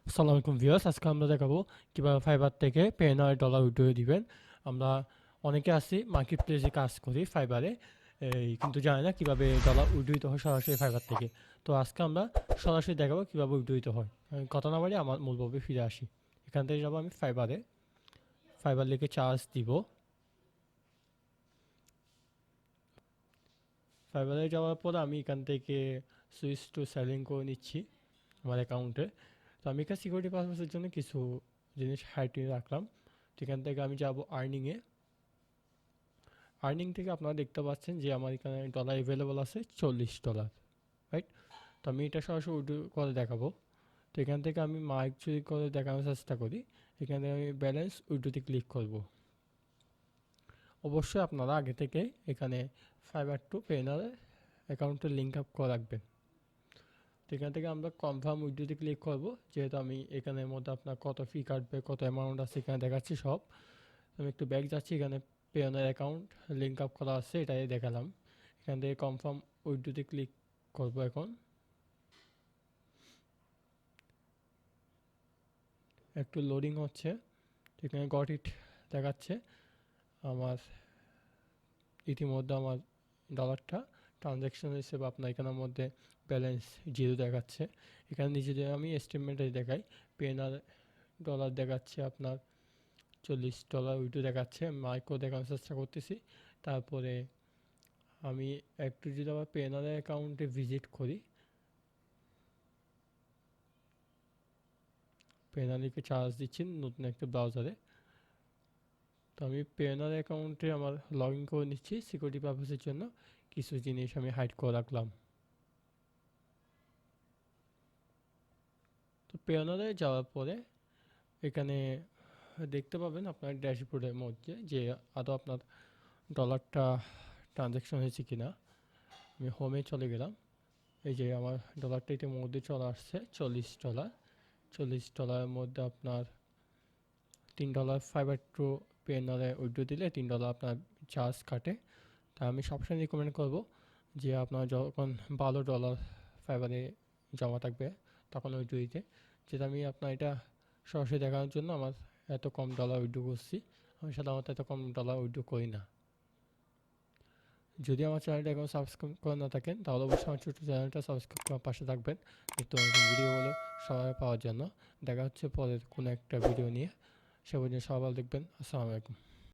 আসসালামু আলাইকুম ভিউয়ার্স, আজকে আমরা দেখাবো কিভাবে ফাইবার থেকে পেন আর ডলার উইথড্র দিবেন। আমরা অনেকে আছি মার্কেট প্লেসে কাজ করি ফাইবারে, কিন্তু জানি না কিভাবে ডলার উইথড্র দিতে হয় সরাসরি ফাইবার থেকে। তো আজকে আমরা সরাসরি দেখাবো কিভাবে উইথড্র দিতে হয়। কথা না বাড়িয়ে আমার মূল পর্বে ফিরে আসি। এখান থেকে যাবো আমি ফাইবারে, ফাইবার লিখে চার্জ দিব। ফাইবারে যাওয়ার পর আমি এখান থেকে সুইচ টু সেলিং করে নিচ্ছি আমার অ্যাকাউন্টে। তো আমি এখানে সিকিউরিটি পারপাসের জন্য কিছু জিনিস হাইড রাখলাম। সেখান থেকে আমি যাব আর্নিংয়ে। আর্নিং থেকে আপনারা দেখতে পাচ্ছেন যে আমার এখানে ডলার অ্যাভেলেবল আছে $40, রাইট? তো আমি এটা সরাসরি উইথড্র করে দেখাবো। তো এখান থেকে আমি মার্ক যদি করে দেখানোর চেষ্টা করি, এখান থেকে আমি ব্যালেন্স উইথড্রোতে ক্লিক করব। অবশ্যই আপনারা আগে থেকে এখানে ফাইবার টু পেনার অ্যাকাউন্টের লিঙ্ক আপ করে রাখবেন। তো এখান থেকে আমরা কনফার্ম উইথড্রোতে ক্লিক করব, যেহেতু আমি এখানের মধ্যে আপনার কত ফি কাটবে, কত অ্যামাউন্ট আছে এখানে দেখাচ্ছি সব। আমি একটু ব্যাক যাচ্ছি, এখানে পেওনার অ্যাকাউন্ট লিঙ্ক আপ করা আছে, এটাই দেখালাম। এখান থেকে কনফার্ম উইথড্রোতে ক্লিক করব। এখন একটু লোডিং হচ্ছে। এখানে গট ইট দেখাচ্ছে। আমার ইতিমধ্যে আমার ডলারটা ট্রানজ্যাকশন হিসেবে আপনার এখানের মধ্যে ব্যালেন্স জিরো দেখাচ্ছে। এখানে নিচে যদি আমি এস্টিমেটে দেখাই, পেনার ডলার দেখাচ্ছে আপনার $40 উইথড্র দেখাচ্ছে। মাইক্রো দেখানোর চেষ্টা করতেছি। তারপরে আমি একটু যদি আবার পেনার অ্যাকাউন্টে ভিজিট করি, পেনালিকে চার্জ দিচ্ছি নতুন একটা ব্রাউজারে। তো আমি পেনার অ্যাকাউন্টে আমার লগ ইন করে নিচ্ছি সিকিউরিটি পারপাসের জন্য। কিছু জিনিস আমি হাইড করে রাখলাম। তো পেনারে যাওয়ার পরে এখানে দেখতে পাবেন আপনার ড্যাশবোর্ডের মধ্যে যে আদৌ আপনার ডলারটা ট্রানজ্যাকশন হয়েছে কিনা। আমি হোমে চলে গেলাম। এই যে আমার ডলারটা ইতিমধ্যে চলে আসছে $40। $40 মধ্যে আপনার $3 ফাইবার টু পেনারে উইথড্র দিলে $3 আপনার চার্জ কাটে। তা আমি সবসময় রিকমেন্ড করব যে আপনার যখন $12 ফাইবারে জমা থাকবে তখন উইথড্র দিতে। যেটা আমি আপনার এটা সরাসরি দেখানোর জন্য আমার এত কম ডলার উইথড্র করছি। আমি সাধারণত এত কম ডলার উইথড্র করি না। যদি আমার চ্যানেলটা এখন সাবস্ক্রাইব করে না থাকেন, তাহলে অবশ্যই আমার ছোট্ট চ্যানেলটা সাবস্ক্রাইব করার পাশে থাকবেন নিত্য নতুন ভিডিওগুলো সবাই পাওয়ার জন্য। দেখা হচ্ছে পরের কোনো একটা ভিডিও নিয়ে। সে পর্যন্ত সবাই ভালো দেখবেন। আসসালামু আলাইকুম।